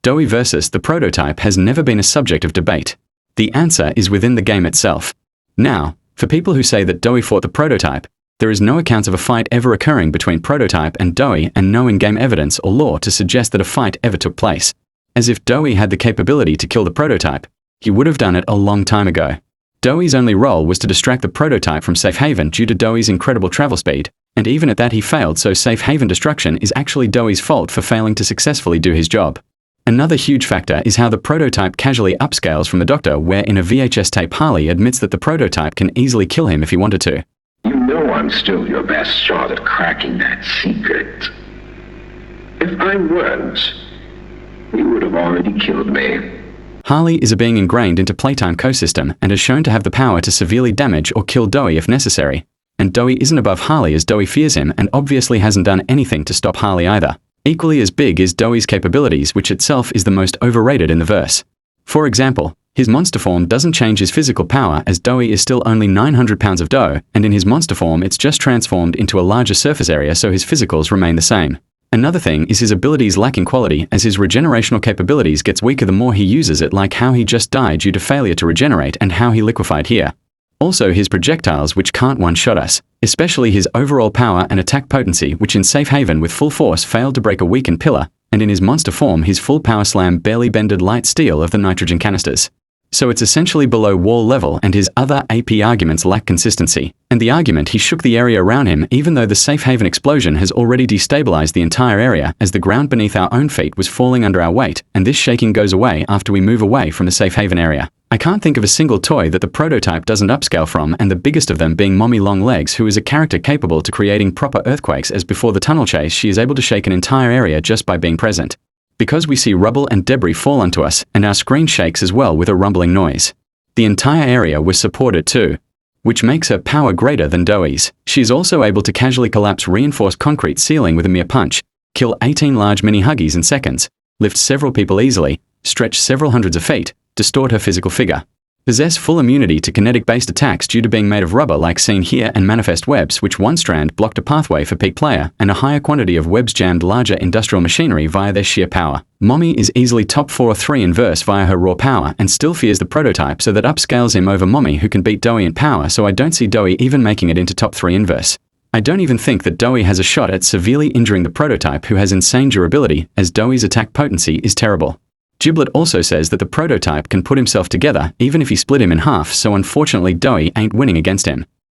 Doey versus the prototype has never been a subject of debate. The answer is within the game itself. Now, for people who say that Doey fought the prototype, there is no account of a fight ever occurring between prototype and Doey and no in-game evidence or lore to suggest that a fight ever took place. As if Doey had the capability to kill the prototype, he would have done it a long time ago. Doey's only role was to distract the prototype from Safe Haven due to Doey's incredible travel speed, and even at that he failed, so Safe Haven destruction is actually Doey's fault for failing to successfully do his job. Another huge factor is how the prototype casually upscales from the Doctor, where in a VHS tape Harley admits that the prototype can easily kill him if he wanted to. You know I'm still your best shot at cracking that secret. If I weren't, you would have already killed me. Harley is a being ingrained into Playtime co-system and is shown to have the power to severely damage or kill Doey if necessary. And Doey isn't above Harley as Doey fears him and obviously hasn't done anything to stop Harley either. Equally as big is Doey's capabilities, which itself is the most overrated in the verse. For example, his monster form doesn't change his physical power as Doey is still only 900 pounds of dough, and in his monster form it's just transformed into a larger surface area so his physicals remain the same. Another thing is his abilities lacking quality as his regenerational capabilities gets weaker the more he uses it, like how he just died due to failure to regenerate and how he liquefied here. Also his projectiles, which can't one-shot us, especially his overall power and attack potency, which in Safe Haven with full force failed to break a weakened pillar, and in his monster form his full power slam barely bended light steel of the nitrogen canisters. So it's essentially below wall level, and his other AP arguments lack consistency. And the argument he shook the area around him even though the Safe Haven explosion has already destabilized the entire area as the ground beneath our own feet was falling under our weight, and this shaking goes away after we move away from the Safe Haven area. I can't think of a single toy that the prototype doesn't upscale from, and the biggest of them being Mommy Longlegs, who is a character capable to creating proper earthquakes, as before the tunnel chase she is able to shake an entire area just by being present. Because we see rubble and debris fall onto us, and our screen shakes as well with a rumbling noise. The entire area was supported too, which makes her power greater than Doey's. She is also able to casually collapse reinforced concrete ceiling with a mere punch, kill 18 large mini-huggies in seconds, lift several people easily, stretch several hundreds of feet, distort her physical figure, possess full immunity to kinetic-based attacks due to being made of rubber like seen here, and manifest webs which one strand blocked a pathway for peak player, and a higher quantity of webs jammed larger industrial machinery via their sheer power. Mommy is easily top 4 or 3 in verse via her raw power and still fears the prototype, so that upscales him over Mommy, who can beat Doey in power, so I don't see Doey even making it into top 3 in verse. I don't even think that Doey has a shot at severely injuring the prototype, who has insane durability, as Doey's attack potency is terrible. Giblet also says that the prototype can put himself together even if he split him in half, so unfortunately Doey ain't winning against him.